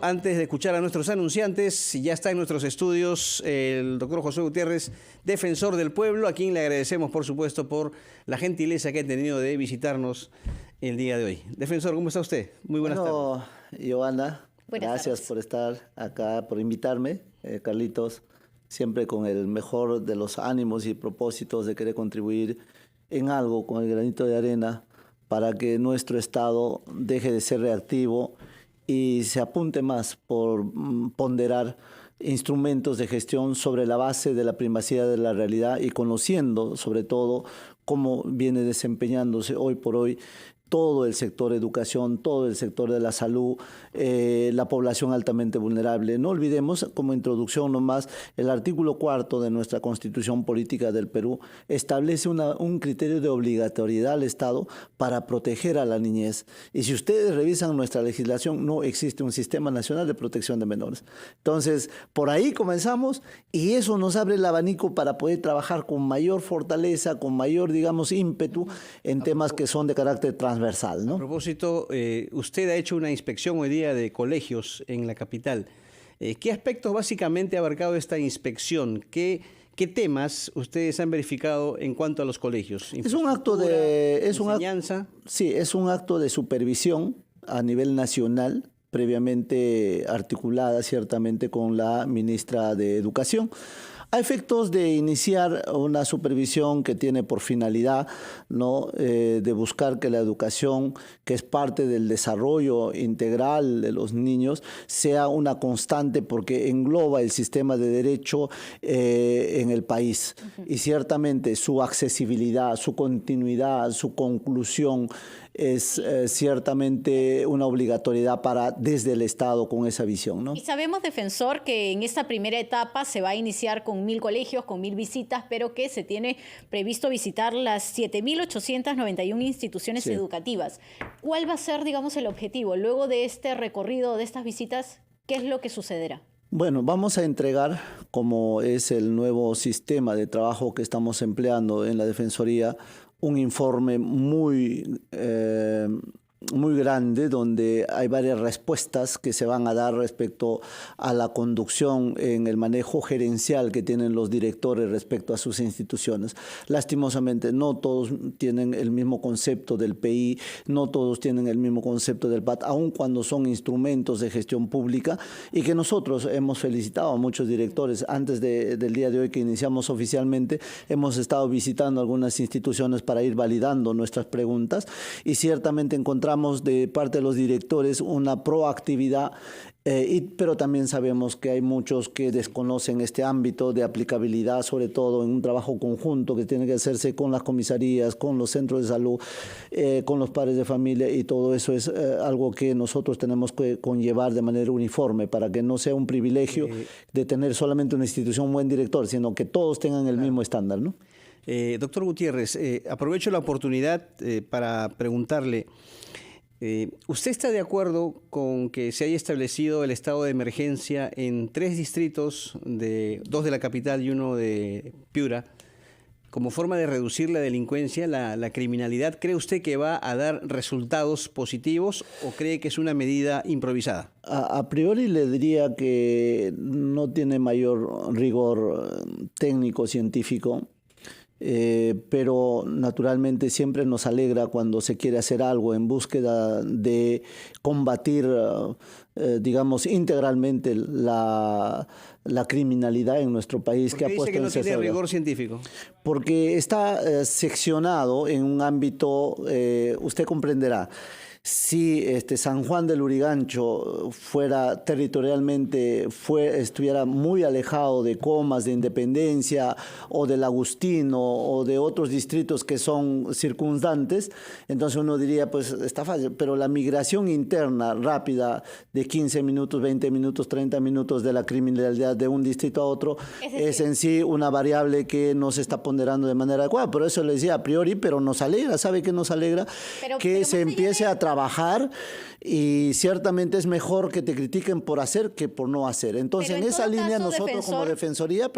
Antes de escuchar a nuestros anunciantes, ya está en nuestros estudios el doctor José Gutiérrez, defensor del pueblo, a quien le agradecemos, por supuesto, por la gentileza que ha tenido de visitarnos el día de hoy. Defensor, ¿cómo está usted? Muy buenas tardes. Joana, gracias tardes. por estar acá, por invitarme. Carlitos, siempre con el mejor de los ánimos y propósitos de querer contribuir en algo con el granito de arena para que nuestro Estado deje de ser reactivo y se apunte más por ponderar instrumentos de gestión sobre la base de la primacía de la realidad y conociendo sobre todo cómo viene desempeñándose hoy por hoy todo el sector educación, todo el sector de la salud, la población altamente vulnerable. No olvidemos, como introducción nomás, el artículo 4 de nuestra Constitución Política del Perú establece un criterio de obligatoriedad al Estado para proteger a la niñez. Y si ustedes revisan nuestra legislación, no existe un sistema nacional de protección de menores. Entonces, por ahí comenzamos y eso nos abre el abanico para poder trabajar con mayor fortaleza, con mayor, digamos, ímpetu en temas que son de carácter transversal, ¿no? A propósito, usted ha hecho una inspección hoy día de colegios en la capital. ¿Qué aspectos básicamente ha abarcado esta inspección? ¿Qué temas ustedes han verificado en cuanto a los colegios? Es un acto de enseñanza. Sí, es un acto de supervisión a nivel nacional, previamente articulada ciertamente con la ministra de Educación, a efectos de iniciar una supervisión que tiene por finalidad, ¿no?, de buscar que la educación, que es parte del desarrollo integral de los niños, sea una constante porque engloba el sistema de derecho en el país. Y ciertamente su accesibilidad, su continuidad, su conclusión es ciertamente una obligatoriedad desde el Estado con esa visión, ¿no? Y sabemos, defensor, que en esta primera etapa se va a iniciar con 1.000 colegios, con 1.000 visitas, pero que se tiene previsto visitar las 7.891 instituciones educativas. ¿Cuál va a ser, digamos, el objetivo? Luego de este recorrido, de estas visitas, ¿qué es lo que sucederá? Bueno, vamos a entregar, como es el nuevo sistema de trabajo que estamos empleando en la Defensoría, un informe muy grande donde hay varias respuestas que se van a dar respecto a la conducción en el manejo gerencial que tienen los directores respecto a sus instituciones. Lastimosamente no todos tienen el mismo concepto del PI, no todos tienen el mismo concepto del PAT, aun cuando son instrumentos de gestión pública y que nosotros hemos felicitado a muchos directores. Antes del día de hoy que iniciamos oficialmente, hemos estado visitando algunas instituciones para ir validando nuestras preguntas y ciertamente encontramos de parte de los directores una proactividad, pero también sabemos que hay muchos que desconocen este ámbito de aplicabilidad, sobre todo en un trabajo conjunto que tiene que hacerse con las comisarías, con los centros de salud, con los padres de familia, y todo eso es algo que nosotros tenemos que conllevar de manera uniforme para que no sea un privilegio de tener solamente una institución, un buen director, sino que todos tengan el mismo estándar, ¿no? Doctor Gutiérrez, aprovecho la oportunidad para preguntarle, ¿usted está de acuerdo con que se haya establecido el estado de emergencia en 3 distritos, 2 de la capital y 1 de Piura, como forma de reducir la delincuencia, la criminalidad? ¿Cree usted que va a dar resultados positivos o cree que es una medida improvisada? A priori le diría que no tiene mayor rigor técnico, científico. Pero naturalmente siempre nos alegra cuando se quiere hacer algo en búsqueda de combatir, digamos, integralmente la criminalidad en nuestro país. ¿Por qué dice que no tiene rigor científico? Porque está seccionado en un ámbito, usted comprenderá. Si San Juan del Lurigancho fuera territorialmente, estuviera muy alejado de Comas, de Independencia o del Agustino o de otros distritos que son circundantes, entonces uno diría, pues está fácil, pero la migración interna rápida de 15 minutos, 20 minutos, 30 minutos de la criminalidad de un distrito a otro es en sí una variable que no se está ponderando de manera adecuada. Por eso le decía a priori, pero nos alegra, ¿sabe qué nos alegra? Que se empiece a trabajar trabajar y ciertamente es mejor que te critiquen por hacer que por no hacer. Entonces, en esa línea nosotros como Defensoría,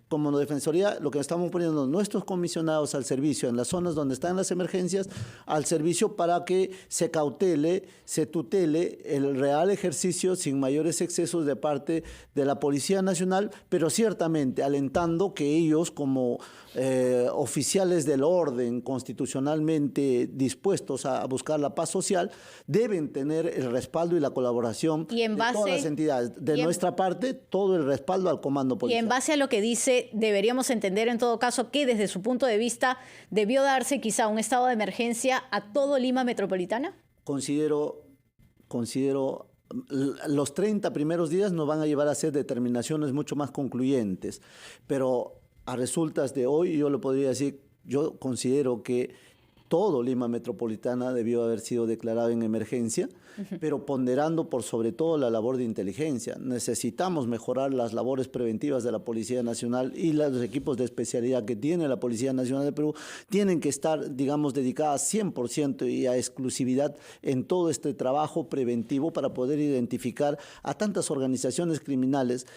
como Defensoría, lo que estamos poniendo nuestros comisionados al servicio en las zonas donde están las emergencias, al servicio para que se cautele, se tutele el real ejercicio sin mayores excesos de parte de la Policía Nacional, pero ciertamente alentando que ellos como oficiales del orden constitucionalmente dispuestos a buscar la paz social, deben tener el respaldo y la colaboración de todas las entidades. De nuestra parte, todo el respaldo al comando policial. Y en base a lo que dice, deberíamos entender en todo caso que desde su punto de vista debió darse quizá un estado de emergencia a todo Lima metropolitana. Considero los 30 primeros días nos van a llevar a hacer determinaciones mucho más concluyentes, pero a resultas de hoy yo le podría decir, yo considero que todo Lima metropolitana debió haber sido declarado en emergencia, pero ponderando por sobre todo la labor de inteligencia. Necesitamos mejorar las labores preventivas de la Policía Nacional y los equipos de especialidad que tiene la Policía Nacional de Perú tienen que estar, digamos, dedicadas 100% y a exclusividad en todo este trabajo preventivo para poder identificar a tantas organizaciones criminales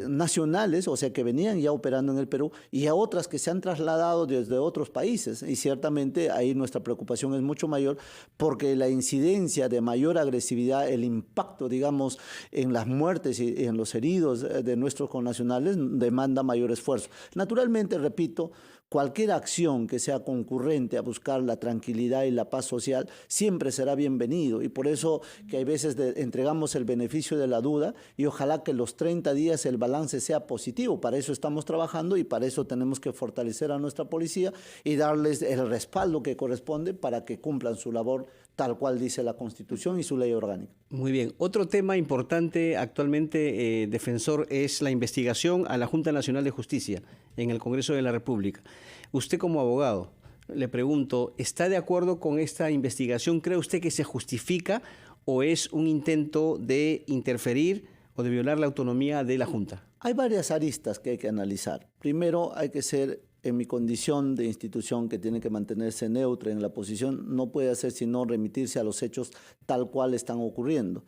nacionales, o sea, que venían ya operando en el Perú, y a otras que se han trasladado desde otros países. Y ciertamente ahí nuestra preocupación es mucho mayor porque la incidencia de mayor agresividad, el impacto, digamos, en las muertes y en los heridos de nuestros connacionales demanda mayor esfuerzo. Naturalmente, repito, cualquier acción que sea concurrente a buscar la tranquilidad y la paz social siempre será bienvenido, y por eso que hay veces entregamos el beneficio de la duda y ojalá que los 30 días el balance sea positivo. Para eso estamos trabajando y para eso tenemos que fortalecer a nuestra policía y darles el respaldo que corresponde para que cumplan su labor tal cual dice la Constitución y su ley orgánica. Muy bien. Otro tema importante actualmente, defensor, es la investigación a la Junta Nacional de Justicia en el Congreso de la República. Usted como abogado, le pregunto, ¿está de acuerdo con esta investigación? ¿Cree usted que se justifica o es un intento de interferir o de violar la autonomía de la Junta? Hay varias aristas que hay que analizar. Primero, hay que ser, en mi condición de institución que tiene que mantenerse neutra en la posición, no puede hacer sino remitirse a los hechos tal cual están ocurriendo.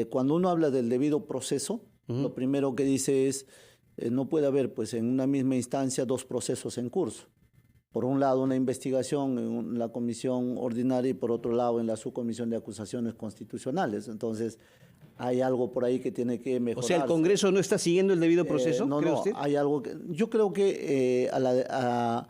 Cuando uno habla del debido proceso, lo primero que dice es, no puede haber pues en una misma instancia dos procesos en curso. Por un lado una investigación en la comisión ordinaria y por otro lado en la subcomisión de acusaciones constitucionales. Entonces hay algo por ahí que tiene que mejorar. O sea, ¿el Congreso no está siguiendo el debido proceso? No, usted? Hay algo que, yo creo que a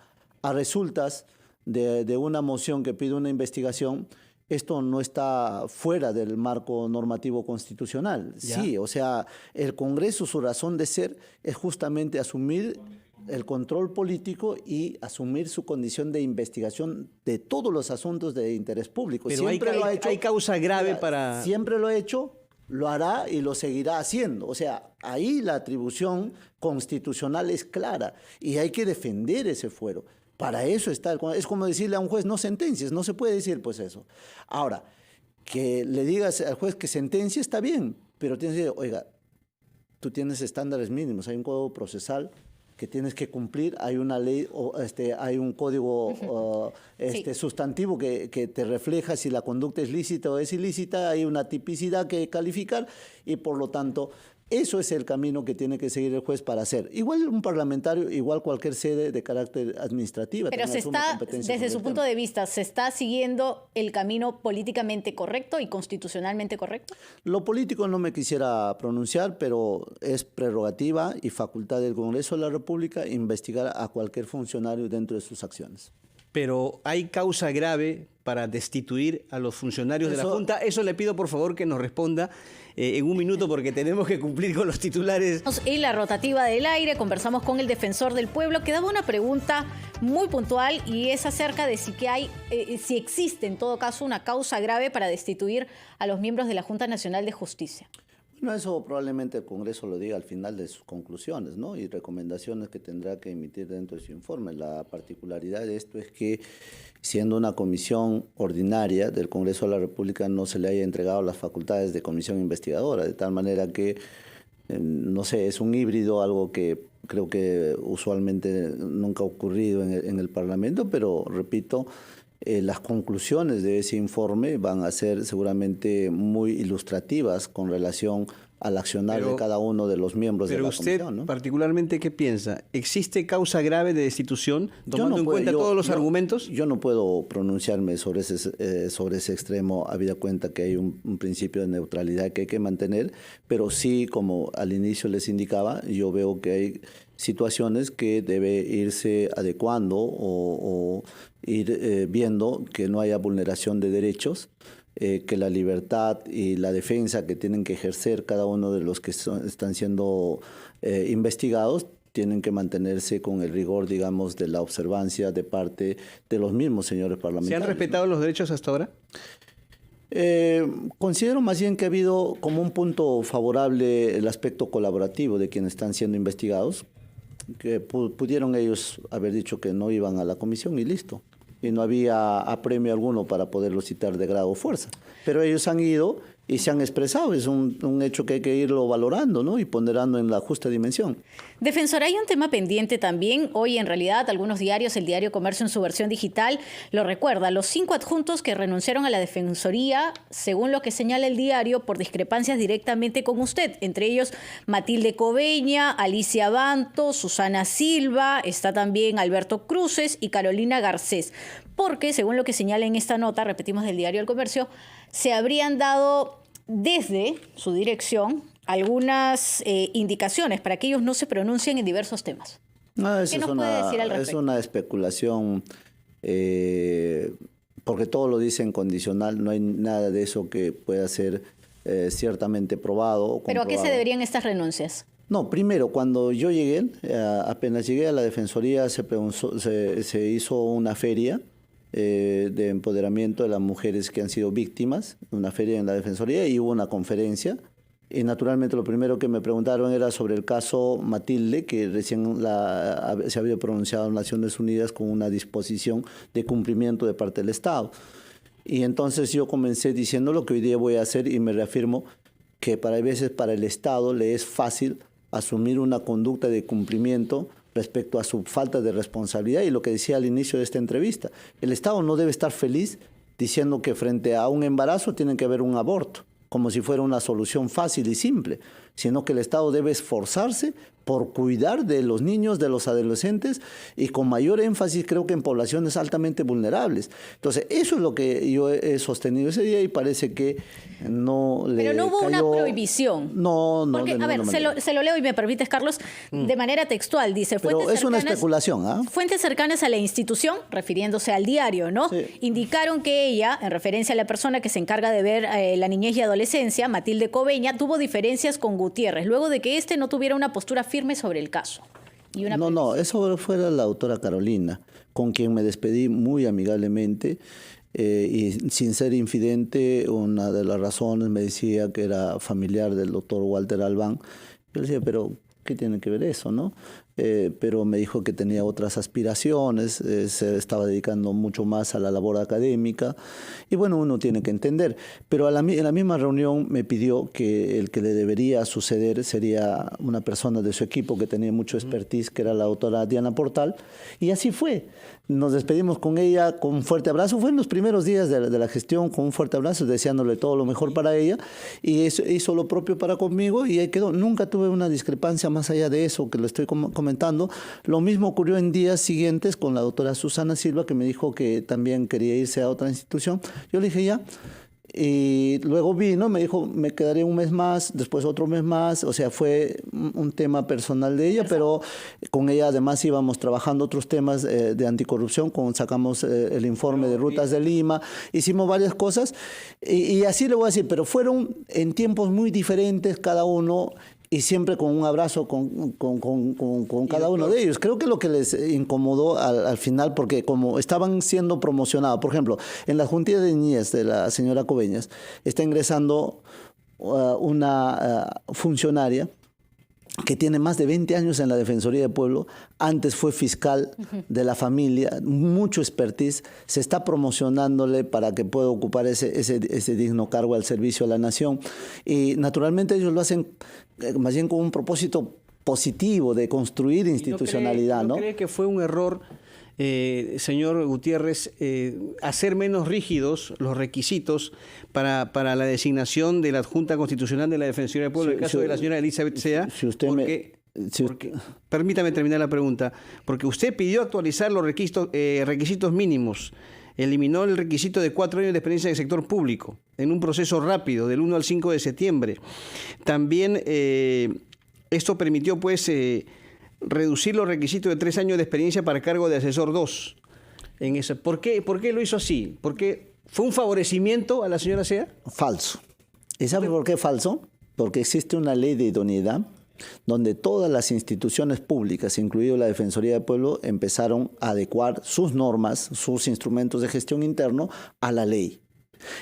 resultas de una moción que pide una investigación, esto no está fuera del marco normativo constitucional. ¿Ya? Sí, o sea, el Congreso, su razón de ser es justamente asumir el control político y asumir su condición de investigación de todos los asuntos de interés público. Pero hay causa grave para... Siempre lo ha hecho, lo hará y lo seguirá haciendo. O sea, ahí la atribución constitucional es clara y hay que defender ese fuero. Para eso está, es como decirle a un juez, no sentencies, no se puede decir pues eso. Ahora, que le digas al juez que sentencie está bien, pero tienes que decir, oiga, tú tienes estándares mínimos, hay un código procesal que tienes que cumplir, hay una ley, hay un código sustantivo que te refleja si la conducta es lícita o es ilícita, hay una tipicidad que calificar y por lo tanto eso es el camino que tiene que seguir el juez para hacer. Igual un parlamentario, igual cualquier sede de carácter administrativa. Pero se está, desde su punto de vista, ¿se está siguiendo el camino políticamente correcto y constitucionalmente correcto? Lo político no me quisiera pronunciar, pero es prerrogativa y facultad del Congreso de la República investigar a cualquier funcionario dentro de sus acciones. Pero hay causa grave para destituir a los funcionarios de la Junta. Eso le pido por favor que nos responda en un minuto porque tenemos que cumplir con los titulares. En la rotativa del aire conversamos con el defensor del pueblo. Quedaba una pregunta muy puntual y es acerca de si existe en todo caso una causa grave para destituir a los miembros de la Junta Nacional de Justicia. Bueno, eso probablemente el Congreso lo diga al final de sus conclusiones, ¿no? Y recomendaciones que tendrá que emitir dentro de su informe. La particularidad de esto es que, siendo una comisión ordinaria del Congreso de la República, no se le haya entregado las facultades de comisión investigadora, de tal manera que, no sé, es un híbrido, algo que creo que usualmente nunca ha ocurrido en el Parlamento, pero repito, las conclusiones de ese informe van a ser seguramente muy ilustrativas con relación al accionar de cada uno de los miembros de la comisión. Pero usted, ¿no? particularmente, ¿qué piensa? ¿Existe causa grave de destitución, tomando en cuenta todos los argumentos? Yo no puedo pronunciarme sobre ese extremo, habida cuenta que hay un principio de neutralidad que hay que mantener, pero sí, como al inicio les indicaba, yo veo que hay situaciones que debe irse adecuando o ir viendo que no haya vulneración de derechos, que la libertad y la defensa que tienen que ejercer cada uno de los que están siendo investigados tienen que mantenerse con el rigor, digamos, de la observancia de parte de los mismos señores parlamentarios. ¿Se han respetado los derechos hasta ahora? Considero más bien que ha habido como un punto favorable el aspecto colaborativo de quienes están siendo investigados, que pudieron ellos haber dicho que no iban a la comisión y listo. Y no había apremio alguno para poderlo citar de grado o fuerza. Pero ellos han ido y se han expresado. Es un hecho que hay que irlo valorando, ¿no? Y ponderando en la justa dimensión. Defensor, hay un tema pendiente también. Hoy, en realidad, algunos diarios, el diario Comercio en su versión digital, lo recuerda. Los 5 adjuntos que renunciaron a la Defensoría, según lo que señala el diario, por discrepancias directamente con usted. Entre ellos, Matilde Cobeña, Alicia Banto, Susana Silva, está también Alberto Cruces y Carolina Garcés. Porque, según lo que señala en esta nota, repetimos del diario El Comercio, se habrían dado desde su dirección algunas indicaciones para que ellos no se pronuncien en diversos temas. ¿Qué nos puede decir al respecto? Es una especulación, porque todo lo dice en condicional, no hay nada de eso que pueda ser ciertamente probado o comprobado. ¿Pero a qué se deberían estas renuncias? No, primero, cuando yo llegué, apenas llegué a la Defensoría, se hizo una feria de empoderamiento de las mujeres que han sido víctimas, una feria en la Defensoría, y hubo una conferencia. Y naturalmente lo primero que me preguntaron era sobre el caso Matilde, que recién se había pronunciado en Naciones Unidas con una disposición de cumplimiento de parte del Estado. Y entonces yo comencé diciendo lo que hoy día voy a hacer y me reafirmo que a veces para el Estado le es fácil asumir una conducta de cumplimiento respecto a su falta de responsabilidad, y lo que decía al inicio de esta entrevista, el Estado no debe estar feliz diciendo que frente a un embarazo tiene que haber un aborto, como si fuera una solución fácil y simple, sino que el Estado debe esforzarse por cuidar de los niños, de los adolescentes, y con mayor énfasis creo que en poblaciones altamente vulnerables. Entonces, eso es lo que yo he sostenido ese día y parece que no le Pero no hubo cayó... una prohibición. No. Porque, a ver, se lo leo y me permites, Carlos, de manera textual. Dice, pero es una especulación, ¿ah? Fuentes cercanas a la institución, refiriéndose al diario, ¿no? Sí. Indicaron que ella, en referencia a la persona que se encarga de ver la niñez y adolescencia, Matilde Cobeña, tuvo diferencias con Gutiérrez, luego de que éste no tuviera una postura firme sobre el caso. No, eso fue la doctora Carolina, con quien me despedí muy amigablemente, y sin ser infidente. Una de las razones me decía que era familiar del doctor Walter Albán. Yo le decía, pero ¿qué tiene que ver eso, no? Pero me dijo que tenía otras aspiraciones, se estaba dedicando mucho más a la labor académica, y bueno, uno tiene que entender. Pero en la misma reunión me pidió que el que le debería suceder sería una persona de su equipo que tenía mucho expertise, que era la doctora Diana Portal, y así fue. Nos despedimos con ella con un fuerte abrazo. Fue en los primeros días de la gestión, con un fuerte abrazo, deseándole todo lo mejor para ella, y hizo lo propio para conmigo, y ahí quedó. Nunca tuve una discrepancia más allá de eso que lo estoy comentando. Lo mismo ocurrió en días siguientes con la doctora Susana Silva, que me dijo que también quería irse a otra institución. Yo le dije ya. Y luego vino, me dijo, me quedaré un mes más, después otro mes más. O sea, fue un tema personal de ella, pero con ella además íbamos trabajando otros temas de anticorrupción, sacamos el informe de Rutas de Lima, hicimos varias cosas, y así le voy a decir, pero fueron en tiempos muy diferentes cada uno, y siempre con un abrazo con cada uno de ellos. Creo que lo que les incomodó al final, porque como estaban siendo promocionados, por ejemplo, en la Junta de Niñez de la señora Cobeñas, está ingresando una funcionaria que tiene más de 20 años en la Defensoría del Pueblo, antes fue fiscal de la familia, mucho expertise, se está promocionándole para que pueda ocupar ese digno cargo al servicio de la nación, y naturalmente ellos lo hacen más bien con un propósito positivo de construir institucionalidad, ¿no? ¿No cree que fue un error señor Gutiérrez, hacer menos rígidos los requisitos para la designación de la Adjunta Constitucional de la Defensoría del Pueblo, en el caso de la señora Elizabeth Sea, permítame terminar la pregunta, porque usted pidió actualizar los requisitos mínimos, eliminó el requisito de 4 años de experiencia en el sector público, en un proceso rápido, del 1 al 5 de septiembre. También esto permitió, pues, reducir los requisitos de 3 años de experiencia para cargo de asesor 2. En eso. ¿Por qué lo hizo así? ¿Porque fue un favorecimiento a la señora Sea? Falso. ¿Y sabe por qué falso? Porque existe una ley de idoneidad donde todas las instituciones públicas, incluido la Defensoría del Pueblo, empezaron a adecuar sus normas, sus instrumentos de gestión interno a la ley.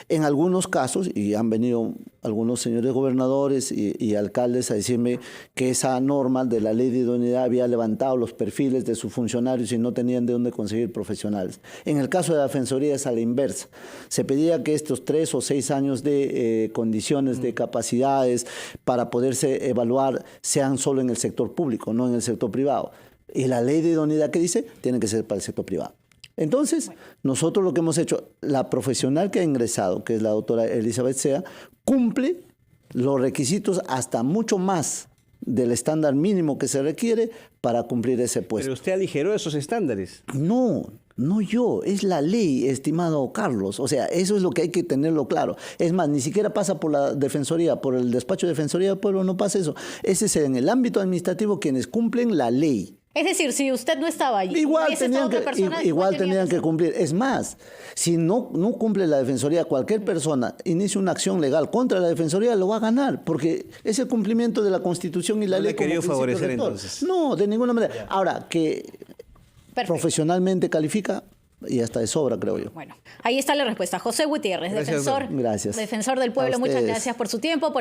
En algunos casos, y han venido algunos señores gobernadores y alcaldes a decirme que esa norma de la ley de idoneidad había levantado los perfiles de sus funcionarios y no tenían de dónde conseguir profesionales. En el caso de la Defensoría es a la inversa. Se pedía que estos 3 o 6 años de condiciones, de capacidades para poderse evaluar sean solo en el sector público, no en el sector privado. Y la ley de idoneidad, ¿qué dice? Tiene que ser para el sector privado. Entonces, nosotros lo que hemos hecho, la profesional que ha ingresado, que es la doctora Elizabeth Sea, cumple los requisitos hasta mucho más del estándar mínimo que se requiere para cumplir ese puesto. Pero usted aligeró esos estándares. No yo, es la ley, estimado Carlos. O sea, eso es lo que hay que tenerlo claro. Es más, ni siquiera pasa por la Defensoría, por el despacho de Defensoría del Pueblo, no pasa eso. Ese es en el ámbito administrativo quienes cumplen la ley. Es decir, si usted no estaba allí, igual tenían que cumplir. Es más, si no cumple la Defensoría, cualquier persona inicia una acción legal contra la Defensoría, lo va a ganar, porque es el cumplimiento de la Constitución y la ley. ¿No le quería favorecer entonces? No, de ninguna manera. Ya. Ahora, que profesionalmente califica, y hasta de sobra, creo yo. Bueno, ahí está la respuesta. José Gutiérrez, gracias, defensor del pueblo. Muchas gracias por su tiempo.